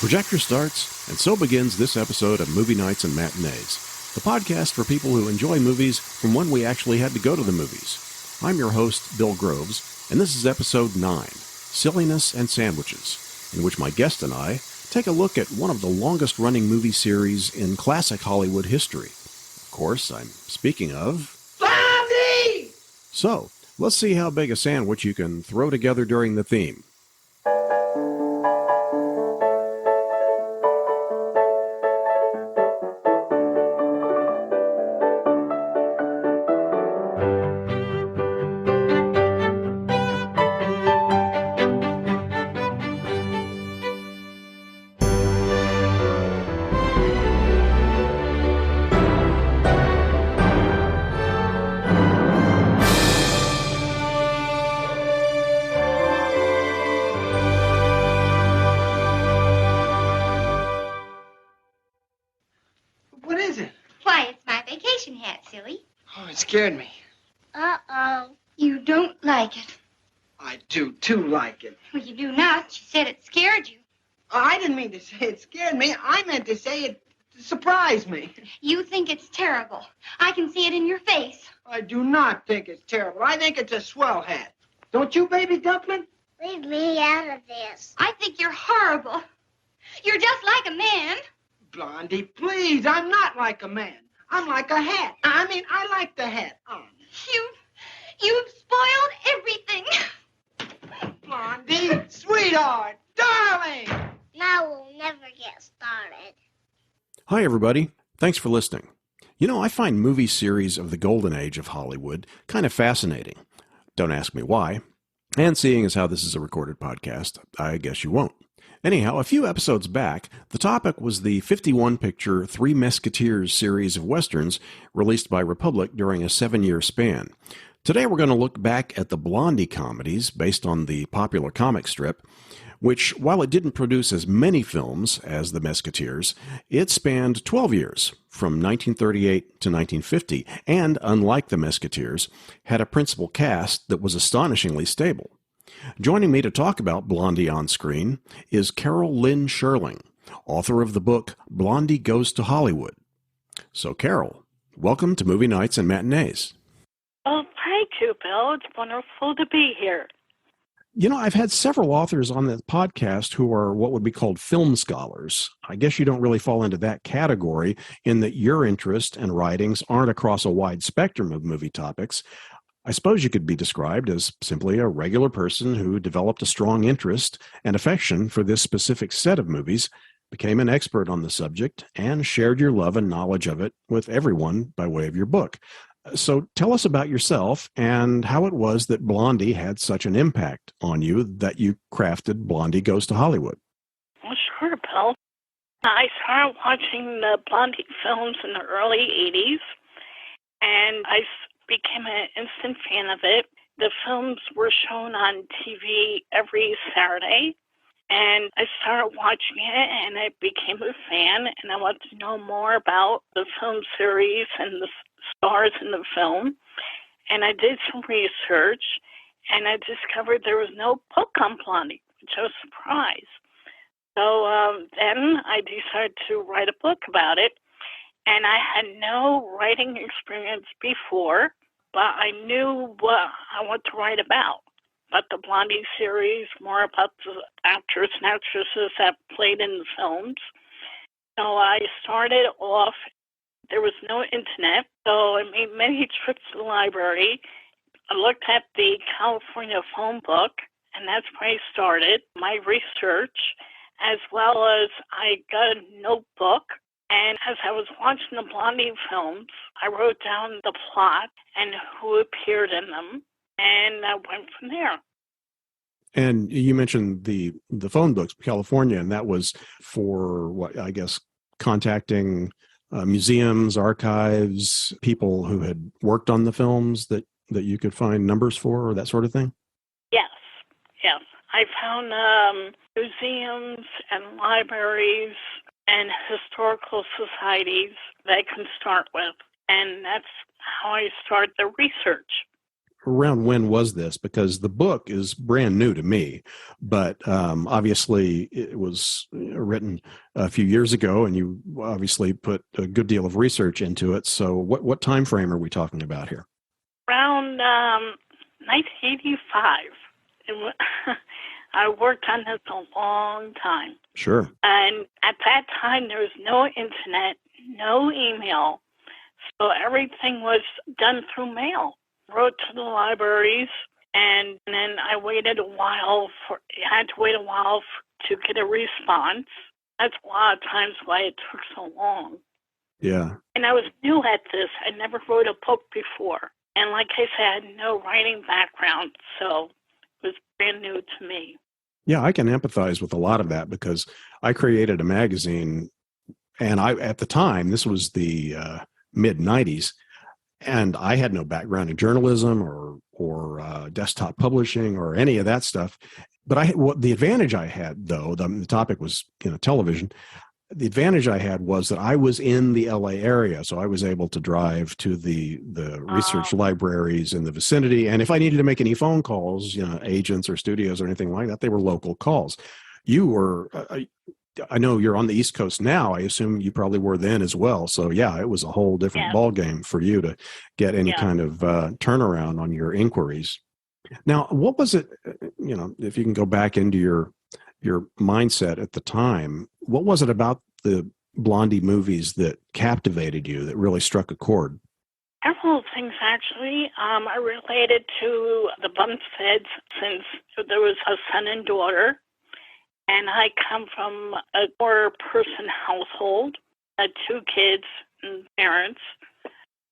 projector starts, and so begins this episode of Movie Nights and Matinees, the podcast for people who enjoy movies from when we actually had to go to the movies. I'm your host, Bill Groves, and this is episode 9, Silliness and Sandwiches, in which my guest and I take a look at one of the longest-running movie series in classic Hollywood history. Of course, I'm speaking of... Blondie! So, let's see how big a sandwich you can throw together during the theme. What is it? Why, it's my vacation hat, silly. Oh, it scared me. Uh-oh. You don't like it. I do, too, like it. Well, you do not. You said it scared you. I didn't mean to say it scared me. I meant to say it surprised me. You think it's terrible. I can see it in your face. I do not think it's terrible. I think it's a swell hat. Don't you, baby dumpling? Leave me out of this. I think you're horrible. You're just like a man. Blondie, please. I'm not like a man. I'm like a hat. I like the hat on. You've spoiled everything. Blondie, sweetheart, darling. Now we'll never get started. Hi, everybody. Thanks for listening. You know, I find movie series of the golden age of Hollywood kind of fascinating. Don't ask me why. And seeing as how this is a recorded podcast, I guess you won't. Anyhow, a few episodes back, the topic was the 51-picture Three Musketeers series of westerns released by Republic during a 7-year span. Today we're going to look back at the Blondie comedies based on the popular comic strip, which, while it didn't produce as many films as the Musketeers, it spanned 12 years, from 1938 to 1950, and, unlike the Musketeers, had a principal cast that was astonishingly stable. Joining me to talk about Blondie on screen is Carol Lynn Scherling, author of the book Blondie Goes to Hollywood. So, Carol, welcome to Movie Nights and Matinees. Oh, thank you, Bill. It's wonderful to be here. You know, I've had several authors on the podcast who are what would be called film scholars. I guess you don't really fall into that category in that your interest and writings aren't across a wide spectrum of movie topics. I suppose you could be described as simply a regular person who developed a strong interest and affection for this specific set of movies, became an expert on the subject, and shared your love and knowledge of it with everyone by way of your book. So tell us about yourself and how it was that Blondie had such an impact on you that you crafted Blondie Goes to Hollywood. Well, sure, Bill. I started watching the Blondie films in the early 80s, and I became an instant fan of it. The films were shown on TV every Saturday, and I started watching it, and I became a fan, and I wanted to know more about the film series and the stars in the film. And I did some research, and I discovered there was no book on Blondie, which I was surprised. So then I decided to write a book about it, and I had no writing experience before, but I knew what I wanted to write about the Blondie series, more about the actors and actresses that played in the films. So I started off, there was no internet, so I made many trips to the library. I looked at the California phone book, and that's where I started my research, as well as I got a notebook. And as I was watching the Blondie films, I wrote down the plot and who appeared in them, and I went from there. And you mentioned the phone books, California, and that was for, what I guess, contacting museums, archives, people who had worked on the films that you could find numbers for or that sort of thing? Yes. I found museums and libraries and historical societies that I can start with. And that's how I start the research. around when was this? Because the book is brand new to me, but obviously it was written a few years ago, and you obviously put a good deal of research into it. So what time frame are we talking about here? Around 1985. I worked on this a long time. Sure. And at that time, there was no internet, no email, so everything was done through mail. Wrote to the libraries, and then I waited a while had to wait a while to get a response. That's a lot of times why it took so long. Yeah. And I was new at this. I never wrote a book before. And like I said, I had no writing background, so it was brand new to me. Yeah, I can empathize with a lot of that because I created a magazine, and at the time, this was the mid-'90s, and I had no background in journalism or desktop publishing or any of that stuff. But the advantage I had, though, the topic was television. The advantage I had was that I was in the LA area, so I was able to drive to the research libraries in the vicinity. And if I needed to make any phone calls, agents or studios or anything like that, they were local calls. You were, I know you're on the East Coast now. I assume you probably were then as well. So yeah, it was a whole different ball game for you to get any kind of turnaround on your inquiries. Now, what was it? If you can go back into your mindset at the time, what was it about the Blondie movies that captivated you, that really struck a chord? Several things, actually. I related to the Bumsteads since there was a son and daughter, and I come from a four-person household, 2 kids and parents,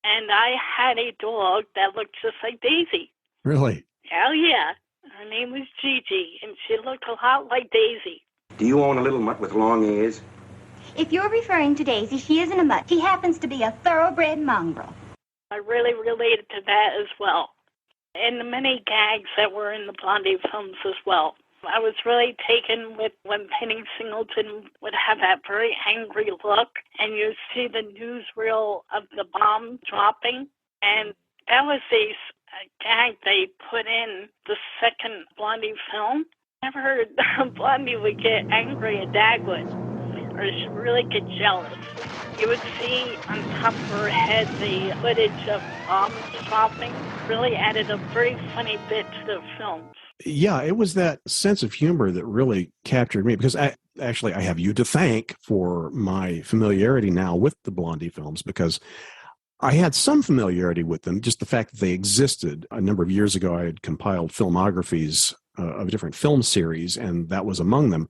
and I had a dog that looked just like Daisy. Really? Hell yeah. Her name was Gigi, and she looked a lot like Daisy. Do you own a little mutt with long ears? If you're referring to Daisy, she isn't a mutt. She happens to be a thoroughbred mongrel. I really related to that as well. And the many gags that were in the Blondie films as well. I was really taken with when Penny Singleton would have that very angry look, and you see the newsreel of the bomb dropping, and that was a gag they put in the second Blondie film. Never heard Blondie would get angry at Dagwood, or she really get jealous. You would see on top of her head the footage of bombs dropping. Really added a very funny bit to the films. Yeah, it was that sense of humor that really captured me, because I have you to thank for my familiarity now with the Blondie films, because I had some familiarity with them, just the fact that they existed. A number of years ago, I had compiled filmographies of different film series, and that was among them.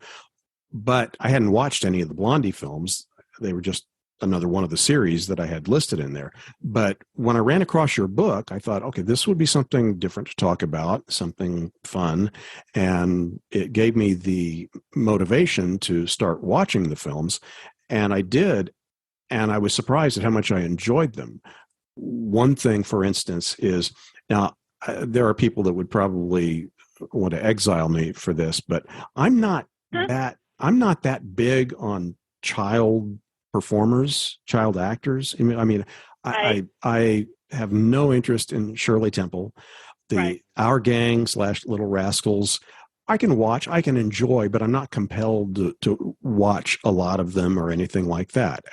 But I hadn't watched any of the Blondie films. They were just another one of the series that I had listed in there. But when I ran across your book, I thought, okay, this would be something different to talk about, something fun. And it gave me the motivation to start watching the films. And I did. And I was surprised at how much I enjoyed them. One thing, for instance, is now there are people that would probably want to exile me for this, but I'm not that big on child performers, child actors. I have no interest in Shirley Temple, Our Gang / Little Rascals. I can watch, I can enjoy, but I'm not compelled to watch a lot of them or anything like that.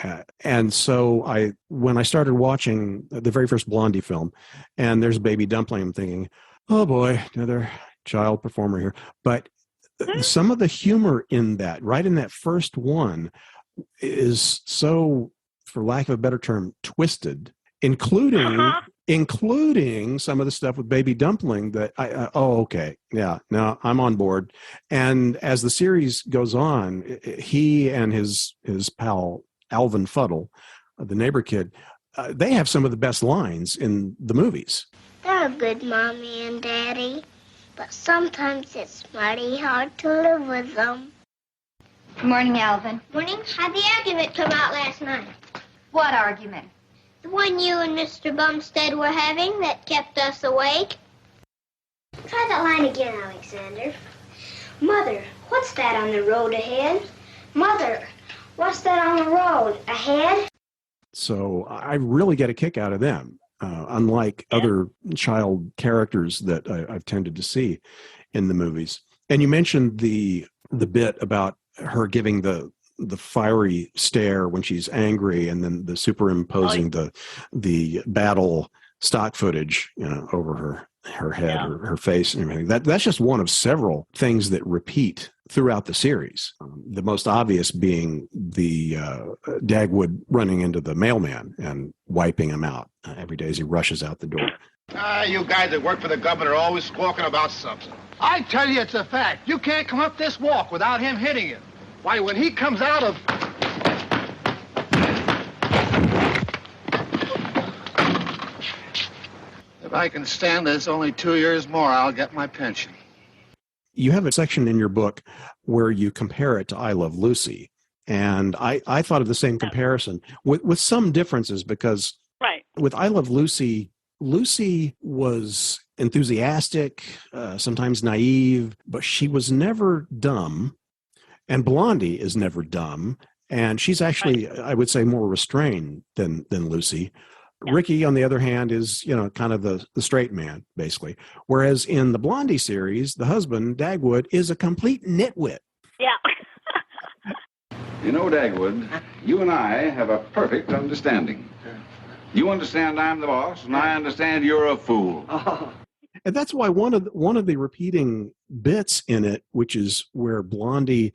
And so when I started watching the very first Blondie film, and there's Baby Dumpling, I'm thinking, oh boy, another child performer here. But some of the humor in that, right in that first one, is so, for lack of a better term, twisted, including some of the stuff with Baby Dumpling that I'm on board. And as the series goes on, he and his pal Alvin Fuddle, the neighbor kid, they have some of the best lines in the movies. They're a good mommy and daddy, but sometimes it's mighty hard to live with them. Good morning, Alvin. Morning. How'd the argument come out last night? What argument? The one you and Mr. Bumstead were having that kept us awake. Try that line again, Alexander. Mother, what's that on the road ahead? Mother, what's that on the road ahead? So I really get a kick out of them. unlike other child characters that I've tended to see in the movies. And you mentioned the bit about her giving the fiery stare when she's angry, and then the superimposing the battle stock footage, over her head or her face and everything. That's just one of several things that repeat throughout the series. The most obvious being the Dagwood running into the mailman and wiping him out every day as he rushes out the door. You guys that work for the government are always squawking about something. I tell you, it's a fact. You can't come up this walk without him hitting you. Why, when he comes out of... If I can stand this only 2 years more, I'll get my pension. You have a section in your book where you compare it to I Love Lucy. And I thought of the same comparison with some differences, because with I Love Lucy, Lucy was enthusiastic, sometimes naive, but she was never dumb. And Blondie is never dumb. And she's actually, I would say, more restrained than Lucy. Yeah. Ricky, on the other hand, is, kind of the straight man, basically. Whereas in the Blondie series, the husband, Dagwood, is a complete nitwit. Yeah. Dagwood, you and I have a perfect understanding. You understand I'm the boss, and I understand you're a fool. And that's why one of the repeating bits in it, which is where Blondie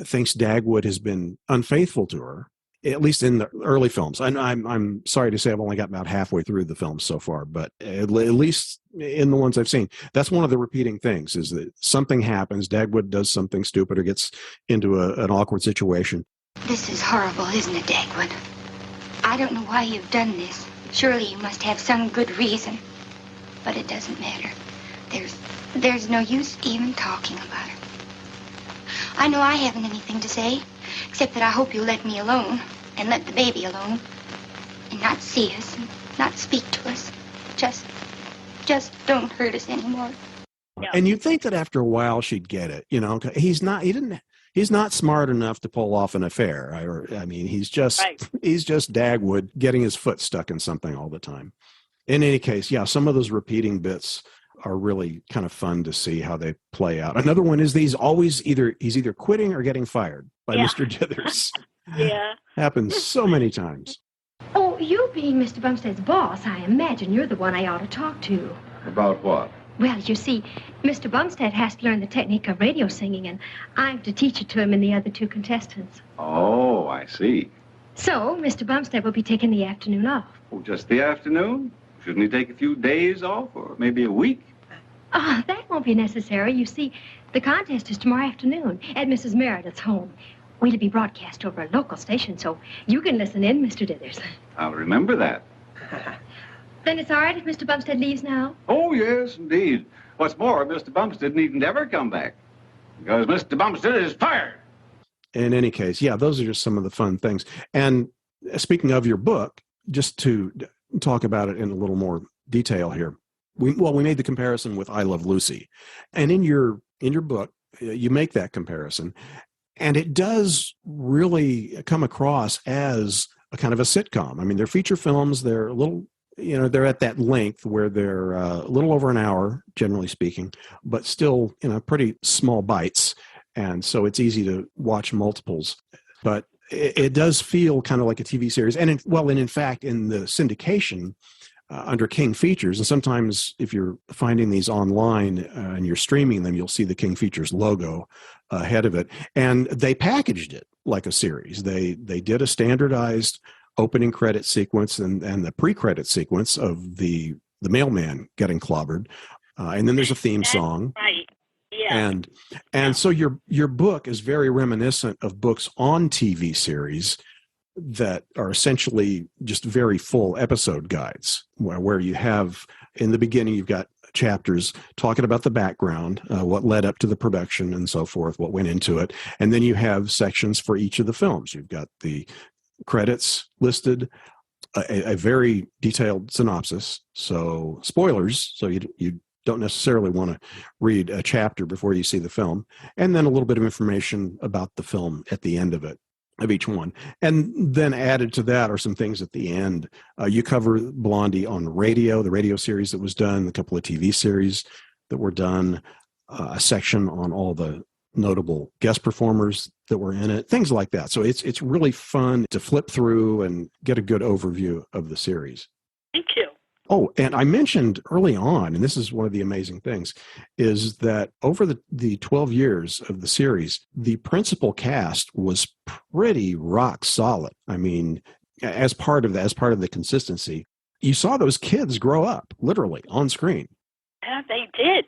thinks Dagwood has been unfaithful to her, at least in the early films. And I'm sorry to say I've only got about halfway through the films so far, but at least in the ones I've seen, that's one of the repeating things, is that something happens, Dagwood does something stupid or gets into an awkward situation. This is horrible, isn't it, Dagwood? I don't know why you've done this. Surely you must have some good reason. But it doesn't matter. There's no use even talking about her. I know I haven't anything to say, except that I hope you'll let me alone, and let the baby alone, and not see us, and not speak to us. Just don't hurt us anymore. Yeah. And you'd think that after a while she'd get it. He's not smart enough to pull off an affair. He's just Dagwood getting his foot stuck in something all the time. In any case, some of those repeating bits are really kind of fun to see how they play out. Another one is he's either quitting or getting fired by Mr. Dithers. Yeah. Happens so many times. Oh, you being Mr. Bumstead's boss, I imagine you're the one I ought to talk to. About what? Well, you see, Mr. Bumstead has to learn the technique of radio singing, and I'm to teach it to him and the other two contestants. Oh, I see. So, Mr. Bumstead will be taking the afternoon off. Oh, just the afternoon? Shouldn't he take a few days off, or maybe a week? Oh, that won't be necessary. You see, the contest is tomorrow afternoon at Mrs. Meredith's home. We'll be broadcast over a local station, so you can listen in, Mr. Dithers. I'll remember that. Then it's all right if Mr. Bumstead leaves now? Oh, yes, indeed. What's more, Mr. Bumstead needn't ever come back, because Mr. Bumstead is fired. In any case, those are just some of the fun things. And speaking of your book, just to talk about it in a little more detail here. We made the comparison with I Love Lucy. And in your book, you make that comparison. And it does really come across as a kind of a sitcom. They're feature films. They're a little, they're at that length where they're a little over an hour, generally speaking, but still, pretty small bites. And so it's easy to watch multiples. But it does feel kind of like a TV series. And in fact, in the syndication, under King Features, and sometimes if you're finding these online and you're streaming them, you'll see the King Features logo ahead of it. And they packaged it like a series. They did a standardized opening credit sequence and the pre-credit sequence of the mailman getting clobbered. And then there's a theme song. Right. Yeah. And so your book is very reminiscent of books on TV series that are essentially just very full episode guides, where you have, in the beginning, you've got chapters talking about the background, what led up to the production and so forth, what went into it. And then you have sections for each of the films. You've got the credits listed, a very detailed synopsis. So spoilers, so you don't necessarily want to read a chapter before you see the film, and then a little bit of information about the film at the end of it. of each one. And then added to that are some things at the end. You cover Blondie on radio, the radio series that was done, a couple of TV series that were done, a section on all the notable guest performers that were in it, things like that. So it's really fun to flip through and get a good overview of the series. Thank you. Oh, and I mentioned early on, and this is one of the amazing things, is that over the 12 years of the series, the principal cast was pretty rock solid. I mean, as part of the consistency, you saw those kids grow up, literally, on screen. Yeah, they did.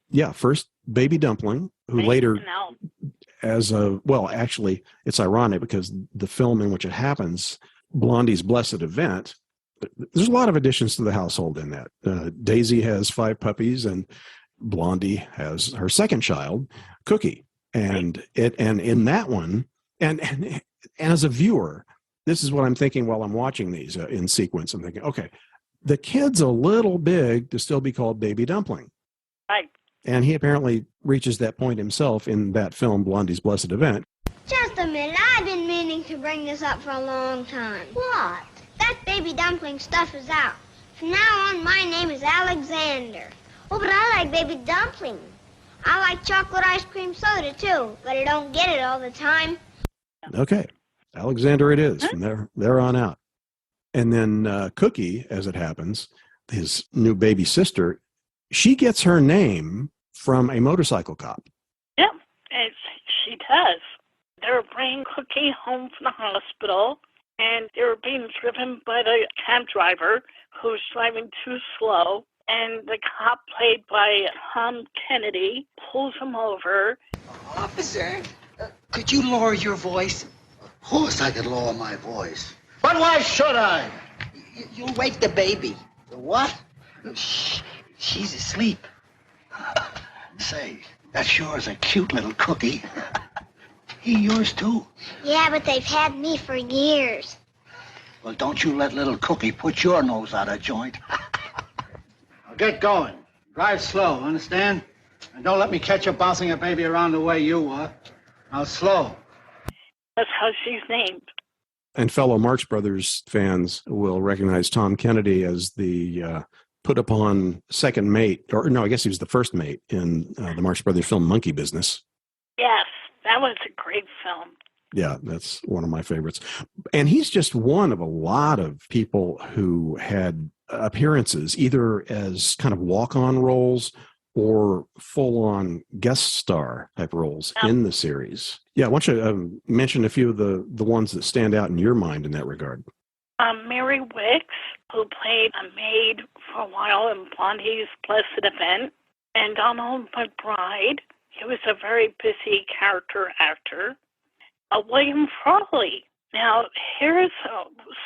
Yeah, first Baby Dumpling, who later, actually, it's ironic because the film in which it happens, Blondie's Blessed Event, there's a lot of additions to the household in that. Daisy has 5 puppies, and Blondie has her second child, Cookie. And in that one, and as a viewer, this is what I'm thinking while I'm watching these in sequence. I'm thinking, okay, the kid's a little big to still be called Baby Dumpling. Right. And he apparently reaches that point himself in that film, Blondie's Blessed Event. Just a minute. I've been meaning to bring this up for a long time. What? That Baby Dumpling stuff is out. From now on, my name is Alexander. Oh, but I like Baby Dumpling. I like chocolate ice cream soda, too, but I don't get it all the time. Okay. Alexander it is, from there on out. And then Cookie, as it happens, his new baby sister, she gets her name from a motorcycle cop. Yeah, she does. They were bringing Cookie home from the hospital, and they were being driven by the cab driver who was driving too slow. And the cop, played by Tom Kennedy, pulls him over. Officer, could you lower your voice? Of course I could lower my voice. But why should I? You'll wake the baby. The what? Shh, she's asleep. Say, that sure is a cute little cookie. He yours too? Yeah, but they've had me for years. Well, don't you let little Cookie put your nose out of joint. Now get going. Drive slow, understand? And don't let me catch you bouncing a baby around the way you were. Now slow. That's how she's named. And fellow Marx Brothers fans will recognize Tom Kennedy as the put upon second mate, or no, I guess he was the first mate in the Marx Brothers film Monkey Business. Yes, that was a great film. Yeah, that's one of my favorites. And he's just one of a lot of people who had appearances, either as kind of walk-on roles or full-on guest star type roles in the series. Yeah, why don't you mention a few of the ones that stand out in your mind in that regard? Mary Wicks, who played a maid for a while in Blondie's Blessed Event, and Donald McBride. He was a very busy character actor. William Frawley. Now, here's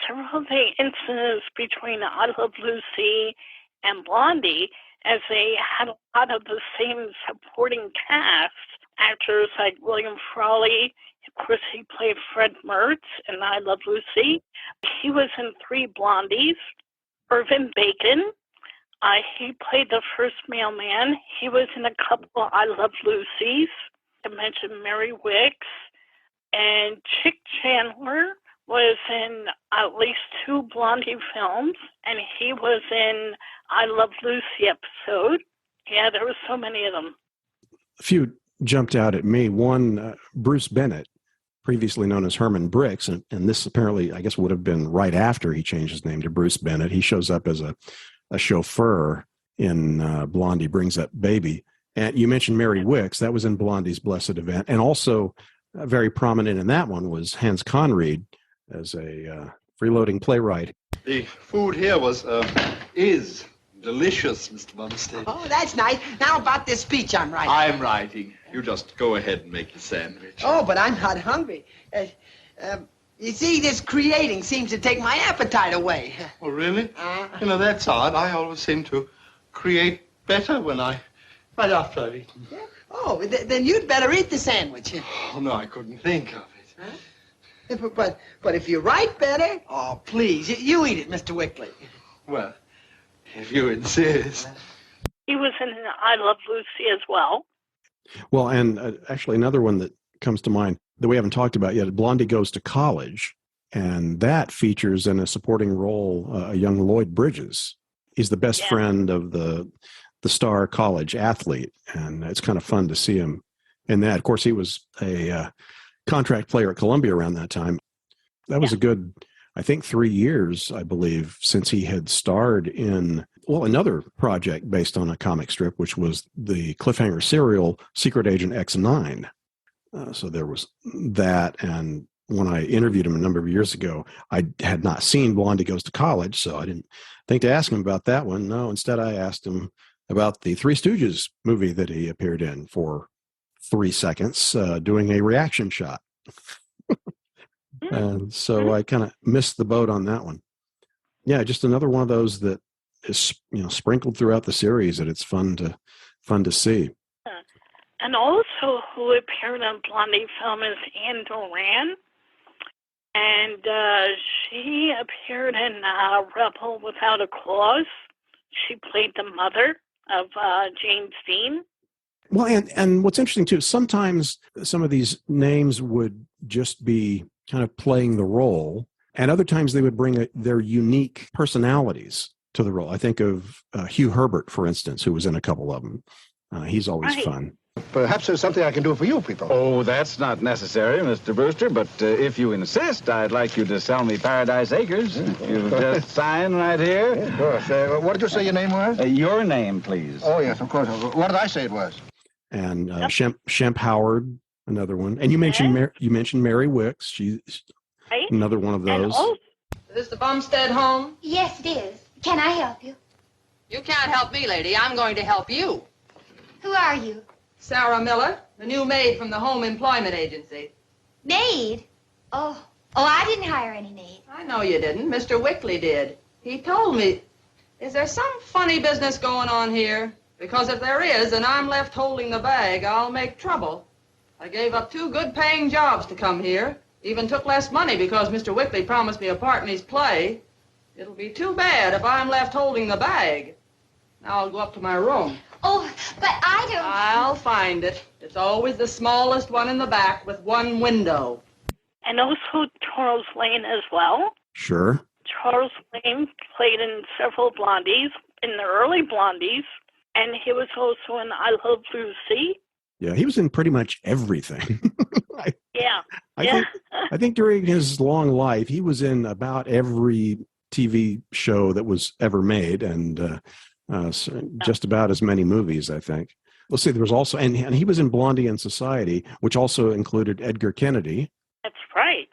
several of the incidents between I Love Lucy and Blondie, as they had a lot of the same supporting cast. Actors like William Frawley, of course, he played Fred Mertz in I Love Lucy. He was in 3 Blondies. Irvin Bacon, he played the first mailman. He was in a couple of I Love Lucy's. I mentioned Mary Wicks. And Chick Chandler was in at least 2 Blondie films, and he was in I Love Lucy episode. Yeah, there were so many of them. A few jumped out at me. One, Bruce Bennett, previously known as Herman Bricks, and this apparently, I guess, would have been right after he changed his name to Bruce Bennett. He shows up as a chauffeur in Blondie Brings Up Baby. And you mentioned Mary Wicks. That was in Blondie's Blessed Event. And also very prominent in that one was Hans Conried as a freeloading playwright. The food here is delicious, Mr. Bumstead. Oh, that's nice. Now about this speech I'm writing. I'm writing. You just go ahead and make the sandwich. Oh, but I'm not hungry. You see, this creating seems to take my appetite away. Oh, really? You know, that's odd. I always seem to create better right after I've eaten. Yeah? Oh, then you'd better eat the sandwich. Oh, no, I couldn't think of it. Huh? But if you write better, oh, please, you eat it, Mr. Wickley. Well, if you insist. He was in I Love Lucy as well. Well, and actually another one that comes to mind, that we haven't talked about yet, Blondie Goes to College, and that features in a supporting role a young Lloyd Bridges. He's the best friend of the star college athlete, and it's kind of fun to see him in that. Of course, he was a contract player at Columbia around that time. That was a good, I think, 3 years, I believe, since he had starred in, well, another project based on a comic strip, which was the cliffhanger serial Secret Agent X9. So there was that, and when I interviewed him a number of years ago, I had not seen Blondie Goes to College, so I didn't think to ask him about that one. No, instead I asked him about the Three Stooges movie that he appeared in for 3 seconds, doing a reaction shot. And so I kind of missed the boat on that one. Yeah, just another one of those that is, sprinkled throughout the series, and it's fun to see. And also, who appeared in Blondie film is Anne Doran, and she appeared in Rebel Without a Cause. She played the mother of James Dean. Well, and what's interesting too, sometimes some of these names would just be kind of playing the role, and other times they would bring their unique personalities to the role. I think of Hugh Herbert, for instance, who was in a couple of them. He's always fun. Perhaps there's something I can do for you people. Oh, that's not necessary, Mr. Brewster, but if you insist, I'd like you to sell me Paradise Acres. You just sign right here. Yeah, of course. What did you say your name was? Your name, please. Oh, yes, of course. What did I say it was? And Shemp Howard, another one. And you mentioned Mary Wicks. She's another one of those. Is this the Bumstead home? Yes, it is. Can I help you? You can't help me, lady. I'm going to help you. Who are you? Sarah Miller, the new maid from the Home Employment Agency. Maid? Oh, I didn't hire any maid. I know you didn't. Mr. Wickley did. He told me. Is there some funny business going on here? Because if there is, and I'm left holding the bag, I'll make trouble. I gave up 2 good-paying jobs to come here. Even took less money because Mr. Wickley promised me a part in his play. It'll be too bad if I'm left holding the bag. Now I'll go up to my room. Oh, but I don't... I'll find it. It's always the smallest one in the back with 1 window. And also Charles Lane as well. Sure. Charles Lane played in several Blondies, in the early Blondies, and he was also in I Love Lucy. Yeah, he was in pretty much everything. I think during his long life, he was in about every TV show that was ever made, and just about as many movies, I think. Let's see, there was also, and he was in Blondie and Society, which also included Edgar Kennedy. That's right,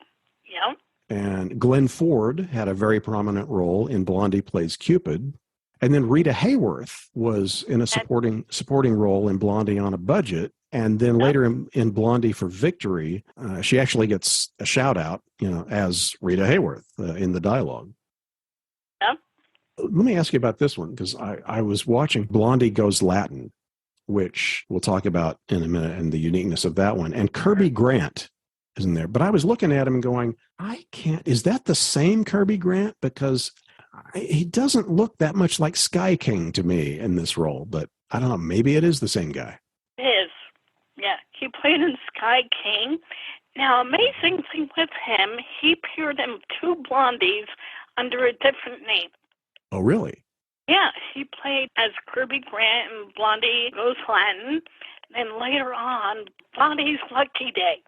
yeah. And Glenn Ford had a very prominent role in Blondie Plays Cupid. And then Rita Hayworth was in a supporting role in Blondie on a Budget. And then later in Blondie for Victory, she actually gets a shout out, as Rita Hayworth in the dialogue. Yep. Let me ask you about this one, because I was watching Blondie Goes Latin, which we'll talk about in a minute, and the uniqueness of that one. And Kirby Grant isn't there. But I was looking at him and going, is that the same Kirby Grant? Because he doesn't look that much like Sky King to me in this role, but I don't know, maybe it is the same guy. It is. Yeah, he played in Sky King. Now, amazing thing with him, he appeared in 2 Blondies under a different name. Oh, really? Yeah, he played as Kirby Grant in Blondie Goes Latin. Then later on, Blondie's Lucky Day,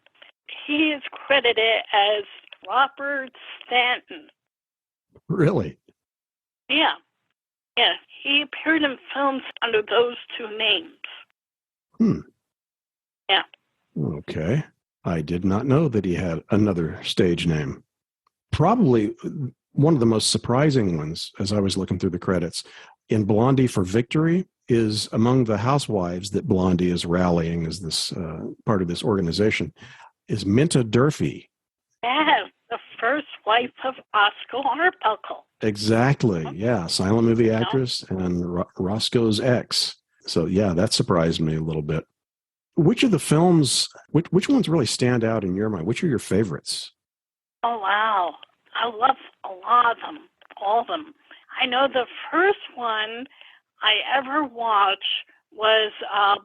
he is credited as Robert Stanton. Really? Yeah. Yeah, he appeared in films under those 2 names. Yeah. Okay. I did not know that he had another stage name. Probably one of the most surprising ones, as I was looking through the credits, in Blondie for Victory, is among the housewives that Blondie is rallying as this part of this organization, is Minta Durfee. Yes, the first wife of Oscar Arbuckle. Exactly. Yeah. Silent movie actress and Roscoe's ex. So, yeah, that surprised me a little bit. Which of the films, which ones really stand out in your mind? Which are your favorites? Oh, wow. I love a lot of them, all of them. I know the first one I ever watched was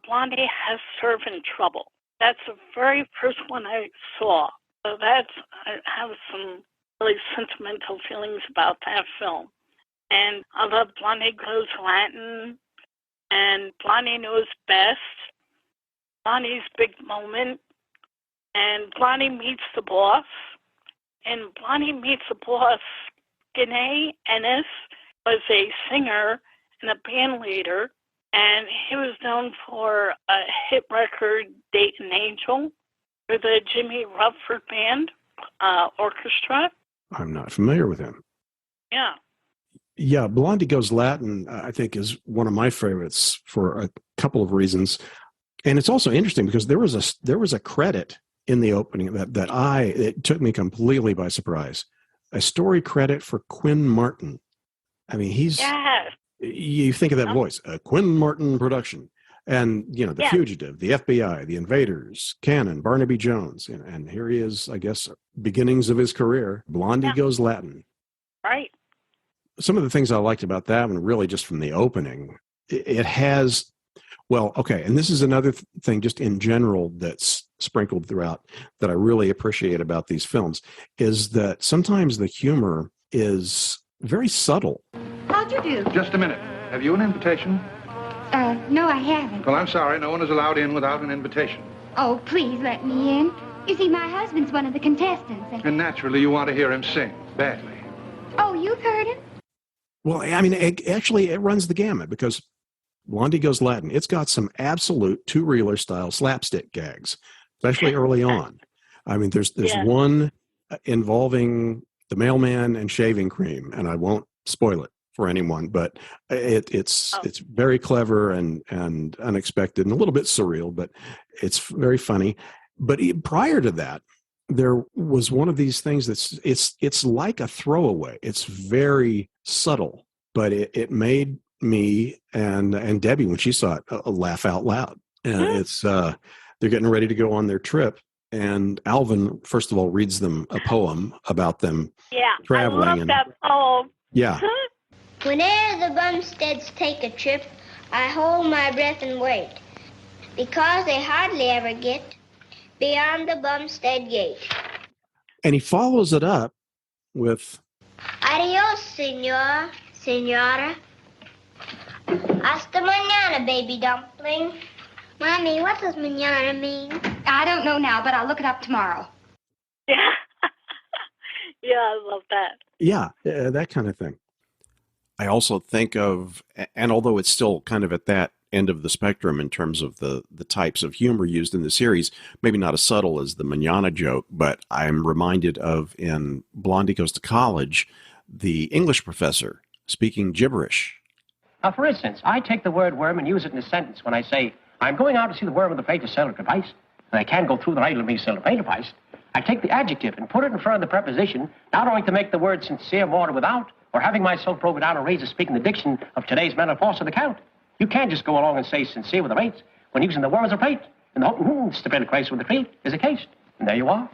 Blondie Has Servant Trouble. That's the very first one I saw. So I have some really sentimental feelings about that film. And I love Blondie Goes Latin and Blondie Knows Best, Blondie's Big Moment, and Blondie Meets the Boss. And Blondie Meets the Boss, Gene Ennis was a singer and a band leader, and he was known for a hit record, Date an Angel, for the Jimmy Rutherford Band Orchestra. I'm not familiar with him. Yeah. Yeah, Blondie Goes Latin, I think, is one of my favorites for a couple of reasons. And it's also interesting because there was a credit in the opening it took me completely by surprise. A story credit for Quinn Martin. I mean, you think of that voice, a Quinn Martin production. And, The Fugitive, The FBI, The Invaders, Cannon, Barnaby Jones. And here he is, I guess, beginnings of his career, Blondie Goes Latin. Right. Some of the things I liked about that one, really just from the opening, it has, and this is another thing just in general that's sprinkled throughout that I really appreciate about these films, is that sometimes the humor is very subtle. How'd you do? Just a minute. Have you an invitation? No, I haven't. Well, I'm sorry. No one is allowed in without an invitation. Oh, please let me in. You see, my husband's one of the contestants. And naturally, you want to hear him sing badly. Oh, you've heard him? Well, I mean, it runs the gamut because Blondie Goes Latin, it's got some absolute two-reeler style slapstick gags, especially early on. I mean, there's one involving the mailman and shaving cream, and I won't spoil it for anyone, but it's very clever and unexpected and a little bit surreal, but it's very funny. But prior to that, there was one of these things it's like a throwaway. It's very subtle, but it made me and Debbie, when she saw it, laugh out loud. And they're getting ready to go on their trip, and Alvin first of all reads them a poem about them traveling. I love that poem. Yeah. Whenever the Bumsteads take a trip, I hold my breath and wait, because they hardly ever get beyond the Bumstead gate. And he follows it up with, Adios, senor, senora. Hasta mañana, baby dumpling. Mommy, what does mañana mean? I don't know now, but I'll look it up tomorrow. Yeah. Yeah, I love that. Yeah, that kind of thing. I also think of, and although it's still kind of at that end of the spectrum in terms of the types of humor used in the series, maybe not as subtle as the manana joke, but I'm reminded of in Blondie Goes to College, the English professor speaking gibberish. For instance, I take the word worm and use it in a sentence when I say, I'm going out to see the worm of the plate to sell a device, and I can't go through the night of me to sell a paint device. I take the adjective and put it in front of the preposition, not only to make the word sincere more to without, or having myself broken down and raised to speak in the diction of today's men of force of the count. You can't just go along and say sincere with the rates when using the worm as a plate, and the hope, step in the place with the creed is a case. And there you are.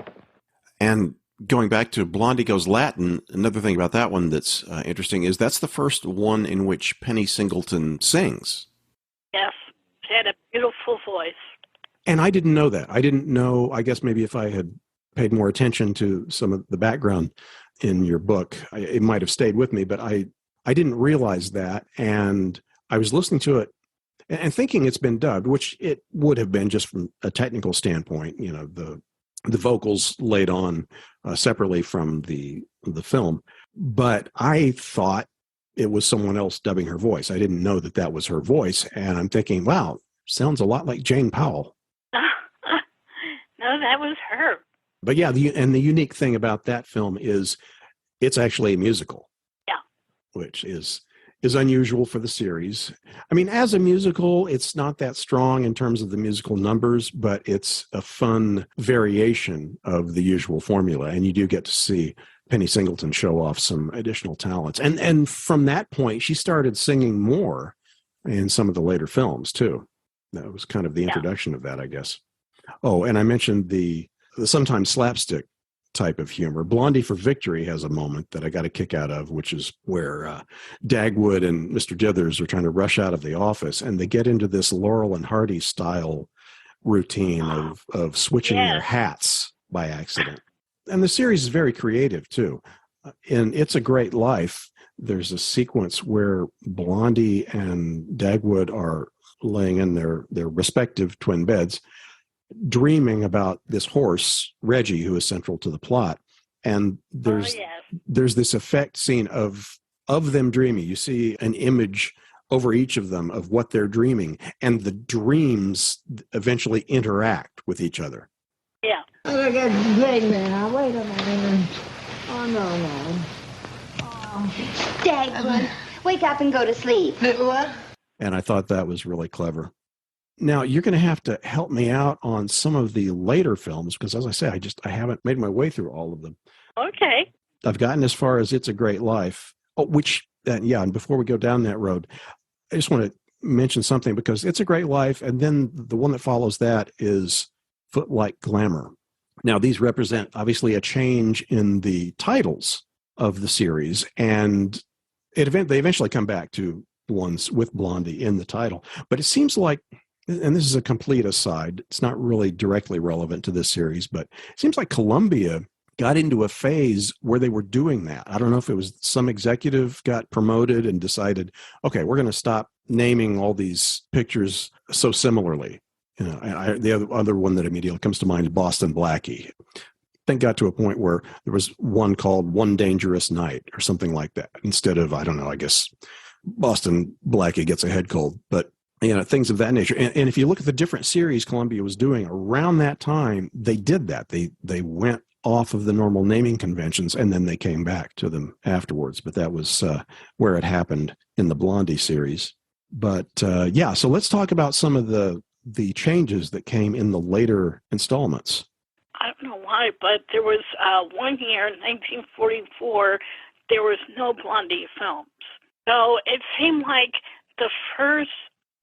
And going back to Blondie Goes Latin, another thing about that one that's interesting is that's the first one in which Penny Singleton sings. Yes, she had a beautiful voice. And I didn't know that. I didn't know, I guess maybe if I had paid more attention to some of the background in your book, it might have stayed with me, but I didn't realize that. And I was listening to it and thinking it's been dubbed, which it would have been just from a technical standpoint, the vocals laid on separately from the film. But I thought it was someone else dubbing her voice. I didn't know that was her voice. And I'm thinking, wow, sounds a lot like Jane Powell. No, that was her. But yeah, the unique thing about that film is it's actually a musical. Yeah. Which is unusual for the series. I mean, as a musical, it's not that strong in terms of the musical numbers, but it's a fun variation of the usual formula. And you do get to see Penny Singleton show off some additional talents. And from that point, she started singing more in some of the later films, too. That was kind of the introduction of that, I guess. Oh, and I mentioned the sometimes slapstick type of humor. Blondie for Victory has a moment that I got a kick out of, which is where Dagwood and Mr. Dithers are trying to rush out of the office, and they get into this Laurel and Hardy style routine of switching their hats by accident. And the series is very creative, too. In It's a Great Life, there's a sequence where Blondie and Dagwood are laying in their respective twin beds, dreaming about this horse, Reggie, who is central to the plot. And there's this effect scene of them dreaming. You see an image over each of them of what they're dreaming, and the dreams eventually interact with each other. Yeah. Look at big now. Wait a minute. Oh, no. Oh. Dagwood, wake up and go to sleep. What? And I thought that was really clever. Now, you're going to have to help me out on some of the later films, because as I say, I haven't made my way through all of them. Okay. I've gotten as far as It's a Great Life. And before we go down that road, I just want to mention something, because It's a Great Life, and then the one that follows that is Footlight Glamour. Now, these represent, obviously, a change in the titles of the series, and they eventually come back to the ones with Blondie in the title. But it seems like, and this is a complete aside, it's not really directly relevant to this series, but it seems like Columbia got into a phase where they were doing that. I don't know if it was some executive got promoted and decided, okay, we're going to stop naming all these pictures so similarly. You know, the other one that immediately comes to mind is Boston Blackie. Then got to a point where there was one called One Dangerous Night or something like that, instead of, I don't know, I guess Boston Blackie gets a head cold, but things of that nature. And if you look at the different series Columbia was doing around that time, they did that. They went off of the normal naming conventions, and then they came back to them afterwards. But that was where it happened in the Blondie series. But so let's talk about some of the changes that came in the later installments. I don't know why, but there was 1 year, 1944, there was no Blondie films. So it seemed like the first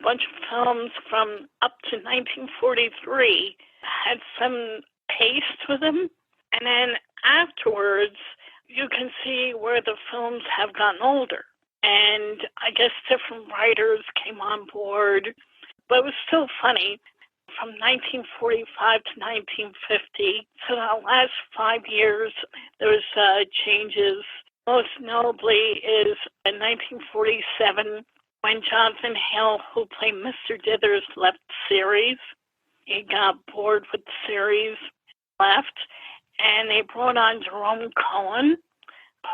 bunch of films from up to 1943 had some pace to them. And then afterwards, you can see where the films have gotten older. And I guess different writers came on board. But it was still funny. From 1945 to 1950, so the last 5 years, there was changes. Most notably is in 1947, when Jonathan Hale, who played Mr. Dithers, left the series. He got bored with the series, left, and they brought on Jerome Cohen,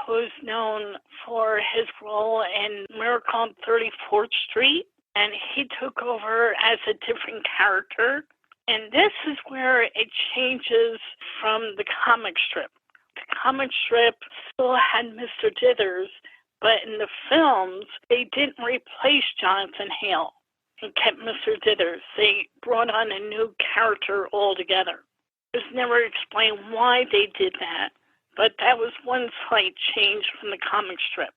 who's known for his role in Miracle on 34th Street, and he took over as a different character. And this is where it changes from the comic strip. The comic strip still had Mr. Dithers, but in the films, they didn't replace Jonathan Hale and kept Mr. Dithers. They brought on a new character altogether. It was never explained why they did that, but that was one slight change from the comic strip.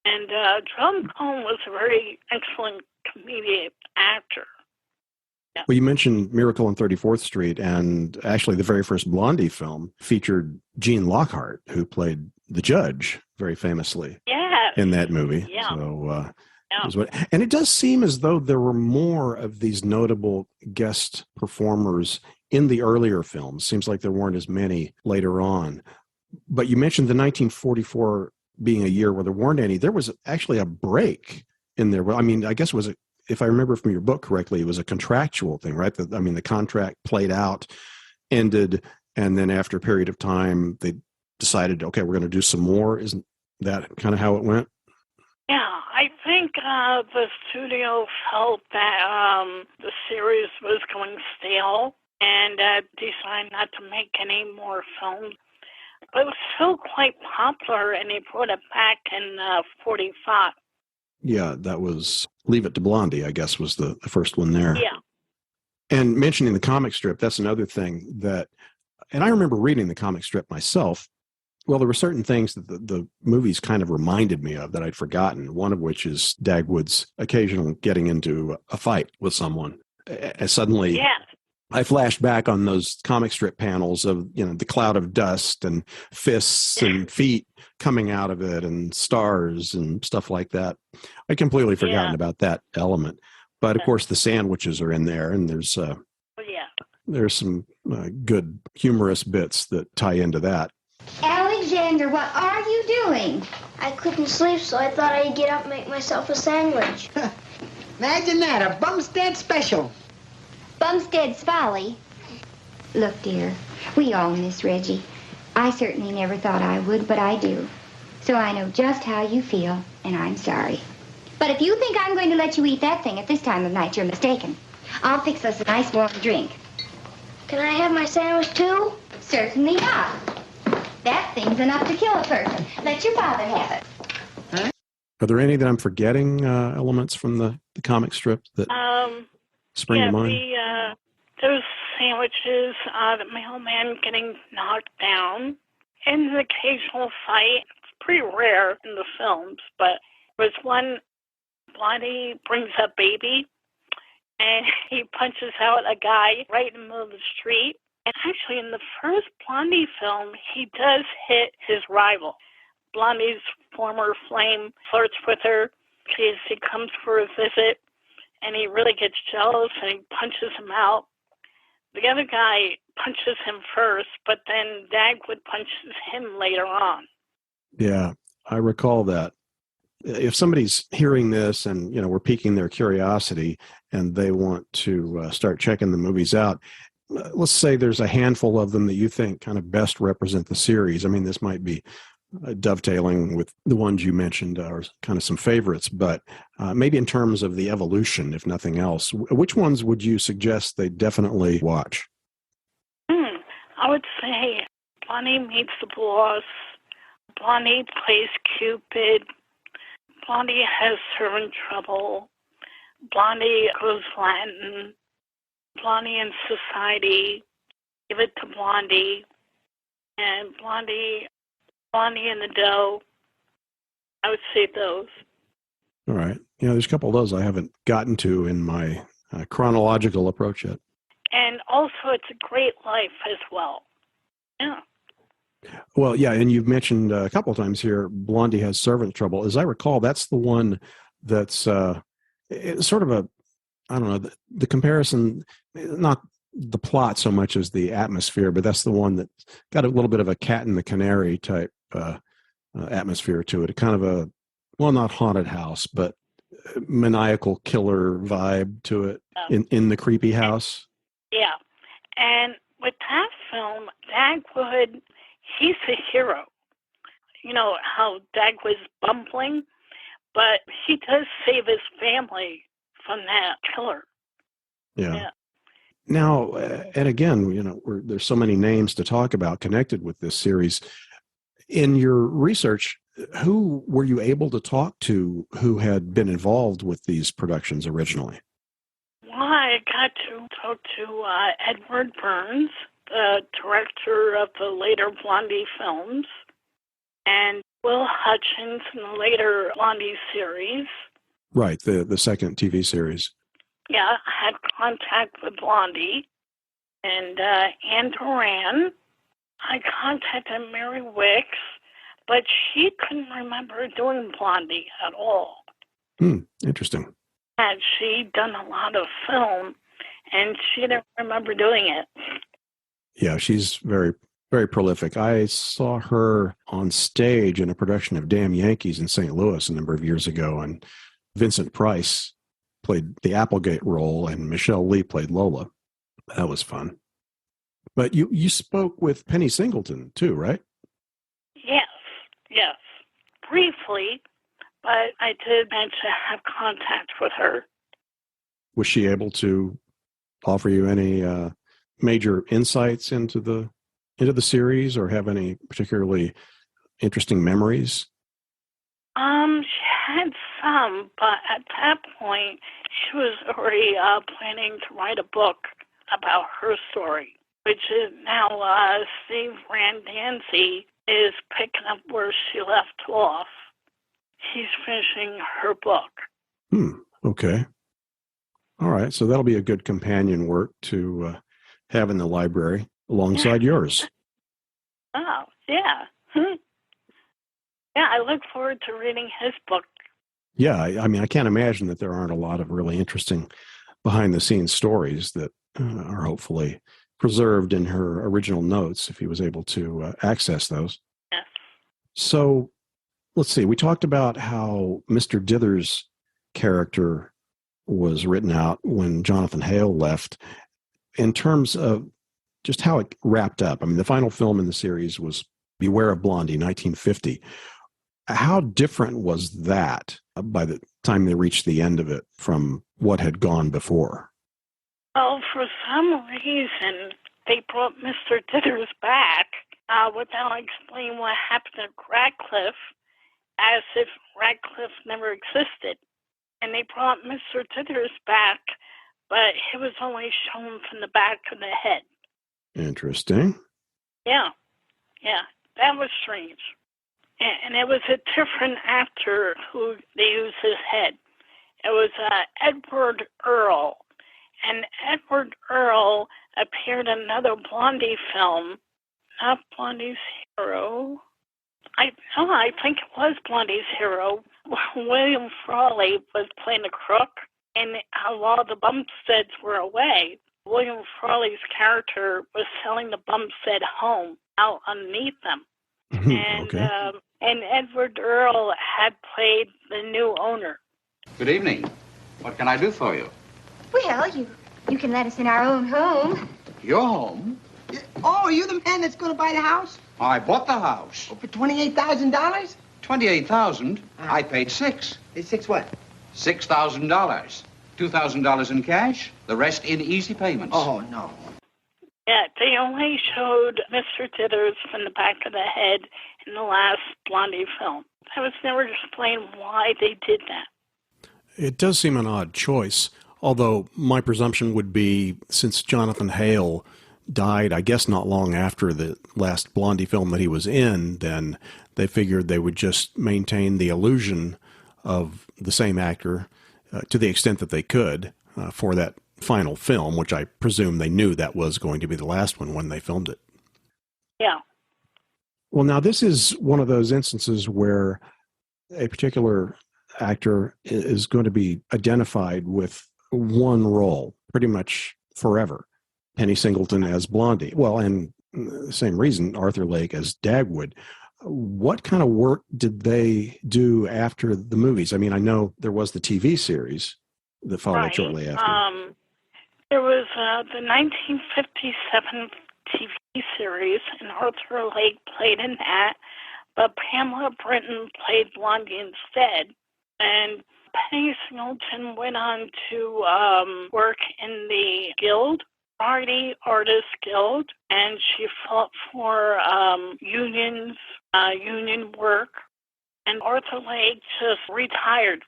And Jerome Cohen was a very excellent comedic actor. Yeah. Well, you mentioned Miracle on 34th Street, and actually the very first Blondie film featured Gene Lockhart, who played the judge very famously in that movie. Yeah. So, and it does seem as though there were more of these notable guest performers in the earlier films. Seems like there weren't as many later on. But you mentioned the 1944 being a year where there weren't any. There was actually a break in there. Well, I mean, I guess it was, if I remember from your book correctly, it was a contractual thing, right? The contract played out, ended, and then after a period of time, they decided, okay, we're going to do some more. Isn't that kind of how it went? Yeah, I think the studio felt that the series was going stale and decided not to make any more films. But it was still quite popular, and they brought it back in 45. Yeah, that was Leave It to Blondie, I guess, was the first one there. Yeah. And mentioning the comic strip, that's another thing that, and I remember reading the comic strip myself. Well, there were certain things that the movies kind of reminded me of that I'd forgotten, one of which is Dagwood's occasional getting into a fight with someone. Suddenly, I flashed back on those comic strip panels of, the cloud of dust and fists and feet coming out of it and stars and stuff like that. I'd completely forgotten about that element. But, of course, the sandwiches are in there, and there's there's some good humorous bits that tie into that. Alexander, what are you doing? I couldn't sleep, so I thought I'd get up and make myself a sandwich. Imagine that, a Bumstead special. Bumstead's Folly. Look, dear, we all miss Reggie. I certainly never thought I would, but I do. So I know just how you feel, and I'm sorry. But if you think I'm going to let you eat that thing at this time of night, you're mistaken. I'll fix us a nice warm drink. Can I have my sandwich too? Certainly not. That thing's enough to kill a person. Let your father have it. Are there any that I'm forgetting, elements from the comic strip that spring to mind? Those sandwiches, the mailman getting knocked down, and the occasional fight. It's pretty rare in the films, but there was one, Blondie brings a baby, and he punches out a guy right in the middle of the street. And actually, in the first Blondie film, he does hit his rival. Blondie's former flame flirts with her. He comes for a visit, and he really gets jealous, and he punches him out. The other guy punches him first, but then Dagwood punches him later on. Yeah, I recall that. If somebody's hearing this and, we're piquing their curiosity and they want to start checking the movies out, let's say there's a handful of them that you think kind of best represent the series. I mean, this might be dovetailing with the ones you mentioned are kind of some favorites, but maybe in terms of the evolution, if nothing else, which ones would you suggest they definitely watch? I would say Blondie Meets the Boss, Blondie Plays Cupid, Blondie Has Servant Trouble, Blondie Goes Latin, Blondie in Society, Give It to Blondie, and Blondie in the Dough. I would say those. All right. There's a couple of those I haven't gotten to in my chronological approach yet. And also, It's a Great Life as well. Yeah. Well, yeah, and you've mentioned a couple of times here, Blondie Has Servant Trouble. As I recall, that's the one that's it's sort of a, I don't know, the comparison, not the plot so much as the atmosphere, but that's the one that got a little bit of a cat and the canary type atmosphere to it. A kind of a, well, not haunted house, but maniacal killer vibe to it in the creepy house. Yeah. And with that film, Dagwood, he's the hero. You know how Dagwood's bumbling, but he does save his family from that killer. Yeah. Now, and again, there's so many names to talk about connected with this series. In your research, who were you able to talk to who had been involved with these productions originally? Well, I got to talk to Edward Burns, the director of the later Blondie films, and Will Hutchins in the later Blondie series. Right, the second TV series. Yeah, I had contact with Blondie and Anne Duran. I contacted Mary Wicks, but she couldn't remember doing Blondie at all. Interesting. And she'd done a lot of film, and she didn't remember doing it. Yeah, she's very, very prolific. I saw her on stage in a production of Damn Yankees in St. Louis a number of years ago, and Vincent Price played the Applegate role, and Michelle Lee played Lola. That was fun. But you spoke with Penny Singleton, too, right? Yes. Briefly, but I did manage to have contact with her. Was she able to offer you any major insights into the series, or have any particularly interesting memories? She had some, but at that point, she was already planning to write a book about her story, which is now Steve Randanzi is picking up where she left off. He's finishing her book. Okay. All right. So that'll be a good companion work to have in the library alongside yours. Oh, yeah. Yeah, I look forward to reading his book. Yeah. I mean, I can't imagine that there aren't a lot of really interesting behind-the-scenes stories that are hopefully preserved in her original notes if he was able to access those. Yes. So let's see. We talked about how Mr. Dither's character was written out when Jonathan Hale left. In terms of just how it wrapped up, I mean, the final film in the series was Beware of Blondie, 1950. How different was that by the time they reached the end of it from what had gone before? Well, for some reason, they brought Mr. Dithers back without explaining what happened to Radcliffe, as if Radcliffe never existed. And they brought Mr. Dithers back, but he was only shown from the back of the head. Interesting. Yeah, that was strange. And it was a different actor who they used his head. It was Edward Earl. And Edward Earl appeared in another Blondie film, not Blondie's Hero. I think it was Blondie's Hero. William Frawley was playing a crook, and while the Bumsteads were away, William Frawley's character was selling the Bumstead home out underneath them. And Okay. And Edward Earl had played the new owner. Good evening. What can I do for you? Well, you can let us in our own home. Your home? Oh, are you the man that's going to buy the house? I bought the house. Oh, for $28,000? $28,000. I paid $6,000. Six what? $6,000. $2,000 in cash. The rest in easy payments. Oh, no. Yeah, they only showed Mr. Dithers from the back of the head in the last Blondie film. I was never explained why they did that. It does seem an odd choice, although my presumption would be, since Jonathan Hale died, I guess not long after the last Blondie film that he was in, then they figured they would just maintain the illusion of the same actor to the extent that they could for that final film, which I presume they knew that was going to be the last one when they filmed it. Yeah. Well, now this is one of those instances where a particular actor is going to be identified with one role pretty much forever. Penny Singleton as Blondie. Well, and the same reason, Arthur Lake as Dagwood. What kind of work did they do after the movies? I mean, I know there was the TV series that followed shortly after. There was the 1957 TV series, and Arthur Lake played in that, but Pamela Britton played Blondie instead. And Penny Singleton went on to work in the Guild, Party Artists Guild, and she fought for unions, union work. And Arthur Lake just retired.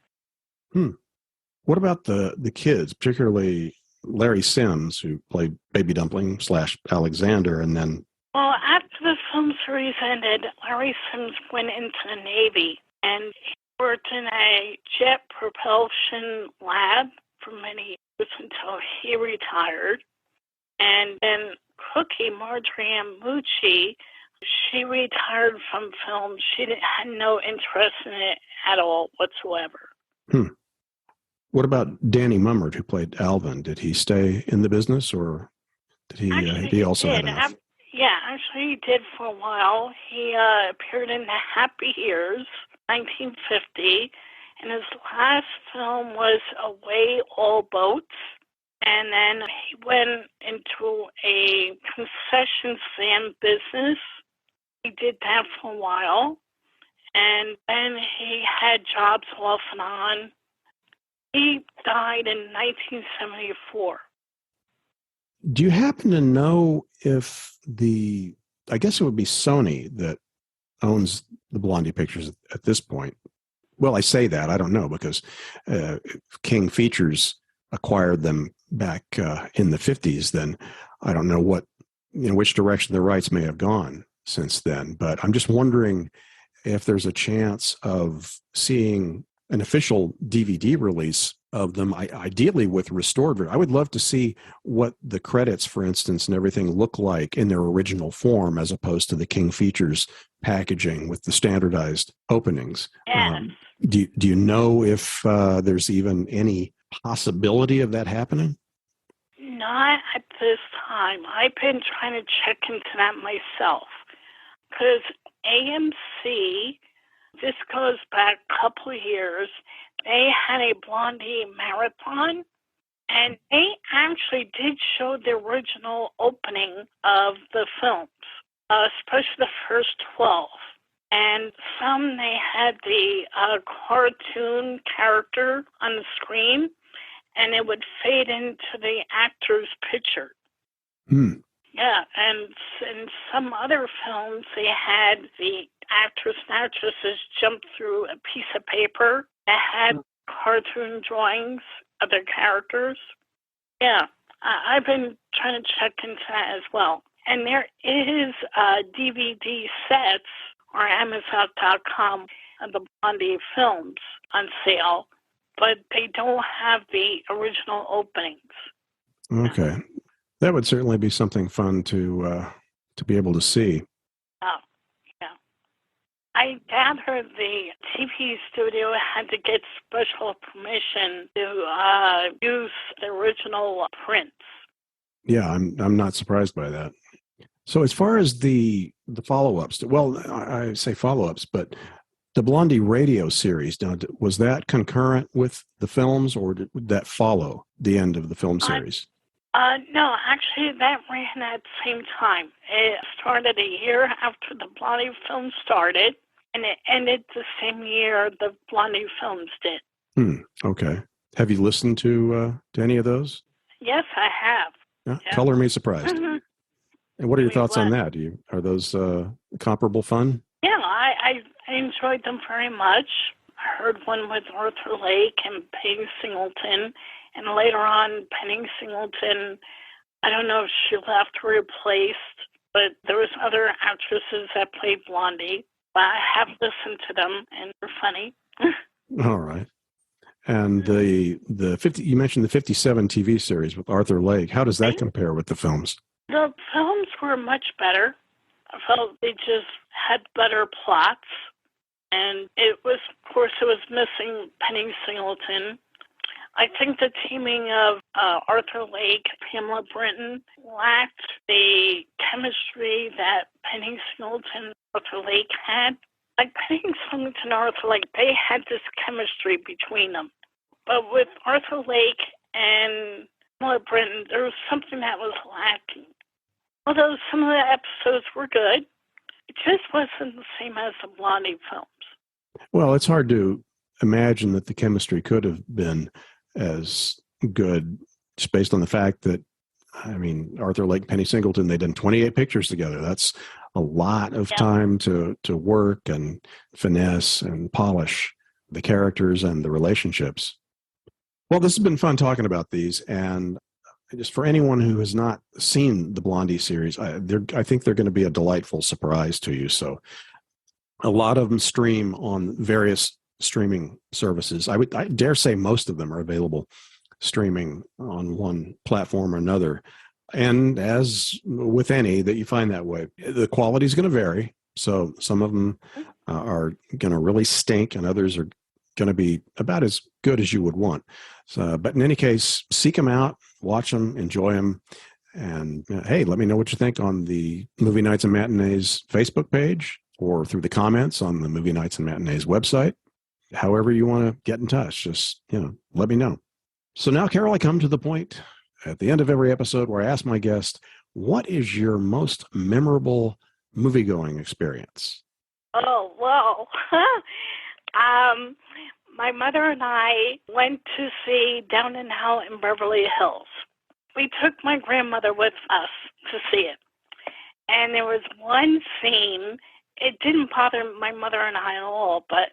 What about the kids, particularly Larry Sims, who played Baby Dumpling / Alexander, and then... Well, after the film series ended, Larry Sims went into the Navy, and he worked in a jet propulsion lab for many years until he retired. And then Cookie, Marjorie Ann Mucci, she retired from film. She had no interest in it at all whatsoever. What about Danny Mummert, who played Alvin? Did he stay in the business, or did he? He also had enough? Actually, he did for a while. He appeared in Happy Years, 1950, and his last film was Away All Boats. And then he went into a concession stand business. He did that for a while. And then he had jobs off and on. He died in 1974. Do you happen to know if I guess it would be Sony that owns the Blondie pictures at this point? Well, I say that, I don't know, because King Features acquired them back in the 50s, then I don't know which direction the rights may have gone since then. But I'm just wondering if there's a chance of seeing an official DVD release of them, ideally with restored. I would love to see what the credits, for instance, and everything look like in their original form, as opposed to the King Features packaging with the standardized openings. Yes. Do you know if there's even any possibility of that happening? Not at this time. I've been trying to check into that myself. Because AMC, this goes back a couple of years, they had a Blondie marathon, and they actually did show the original opening of the films, especially the first 12. And some, they had the cartoon character on the screen, and it would fade into the actor's picture. Yeah, and in some other films, they had the actors and actresses jump through a piece of paper that had cartoon drawings of their characters. Yeah, I've been trying to check into that as well. And there is DVD sets or Amazon.com of the Blondie films on sale, but they don't have the original openings. Okay. That would certainly be something fun to be able to see. Oh, yeah. I gather the TV studio had to get special permission to use the original prints. Yeah, I'm not surprised by that. So as far as the follow-ups, well, I say follow-ups, but the Blondie radio series, now, was that concurrent with the films, or did that follow the end of the film series? No, actually, that ran at the same time. It started a year after the Blondie film started, and it ended the same year the Blondie films did. Okay. Have you listened to any of those? Yes, I have. Yeah. Color me surprised. Mm-hmm. And what are your thoughts on that? Are those comparable fun? Yeah, I enjoyed them very much. I heard one with Arthur Lake and Penny Singleton, and later on, Penny Singleton, I don't know if she left or replaced, but there was other actresses that played Blondie. But I have listened to them, and they're funny. All right. And the 50, you mentioned the 57 TV series with Arthur Lake. How does that compare with the films? The films were much better. I felt they just had better plots. And it was, of course, it was missing Penny Singleton. I think the teaming of Arthur Lake, Pamela Brinton lacked the chemistry that Penny Singleton and Arthur Lake had. Like Penny Singleton and Arthur Lake, they had this chemistry between them. But with Arthur Lake and Pamela Brinton, there was something that was lacking. Although some of the episodes were good, it just wasn't the same as the Blondie films. Well, it's hard to imagine that the chemistry could have been as good, just based on the fact that, I mean, Arthur Lake, Penny Singleton, they'd done 28 pictures together. That's a lot of time to work and finesse and polish the characters and the relationships. Well, this has been fun talking about these, and just for anyone who has not seen the Blondie series, I think they're going to be a delightful surprise to you. So a lot of them stream on various streaming services. I dare say most of them are available streaming on one platform or another. And as with any that you find that way, the quality is going to vary. So some of them are going to really stink, and others are going to be about as good as you would want. So, but in any case, seek them out, watch them, enjoy them, and hey, let me know what you think on the Movie Nights and Matinees Facebook page or through the comments on the Movie Nights and Matinees website. However you want to get in touch, just, let me know. So now, Carol, I come to the point at the end of every episode where I ask my guest, what is your most memorable movie-going experience? Oh, well, my mother and I went to see Down and Out in Beverly Hills. We took my grandmother with us to see it. And there was one scene, it didn't bother my mother and I at all, but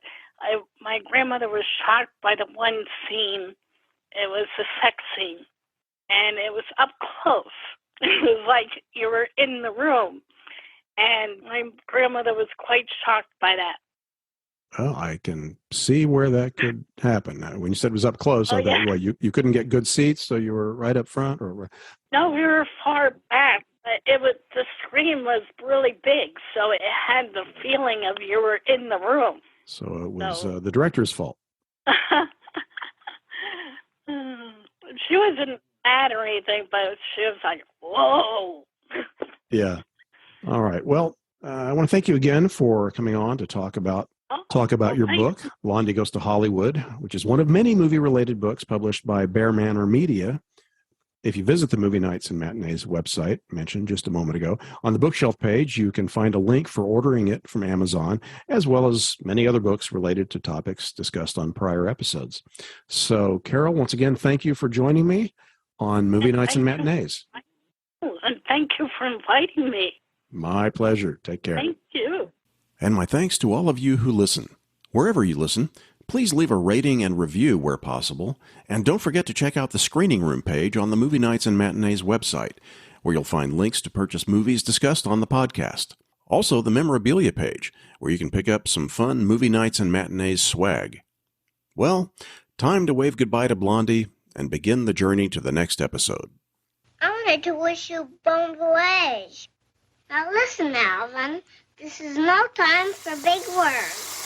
my grandmother was shocked by the one scene. It was the sex scene. And it was up close. It was like you were in the room. And my grandmother was quite shocked by that. Well, I can see where that could happen. When you said it was up close, I thought, you couldn't get good seats, so you were right up front? Or No, we were far back. The screen was really big, so it had the feeling of you were in the room. So it was the director's fault. She wasn't bad or anything, but she was like, whoa. Yeah. All right. Well, I want to thank you again for coming on to talk about your book, Blondie Goes to Hollywood, which is one of many movie-related books published by Bear Manor Media. If you visit the Movie Nights and Matinees website, mentioned just a moment ago, on the bookshelf page, you can find a link for ordering it from Amazon, as well as many other books related to topics discussed on prior episodes. So, Carol, once again, thank you for joining me on Movie Nights and Matinees. And thank you for inviting me. My pleasure. Take care. Thank you. And my thanks to all of you who listen. Wherever you listen, please leave a rating and review where possible, and don't forget to check out the screening room page on the Movie Nights and Matinees website, where you'll find links to purchase movies discussed on the podcast. Also, the memorabilia page, where you can pick up some fun Movie Nights and Matinees swag. Well, time to wave goodbye to Blondie and begin the journey to the next episode. I wanted to wish you bon voyage. Now listen, Alvin. This is no time for big words.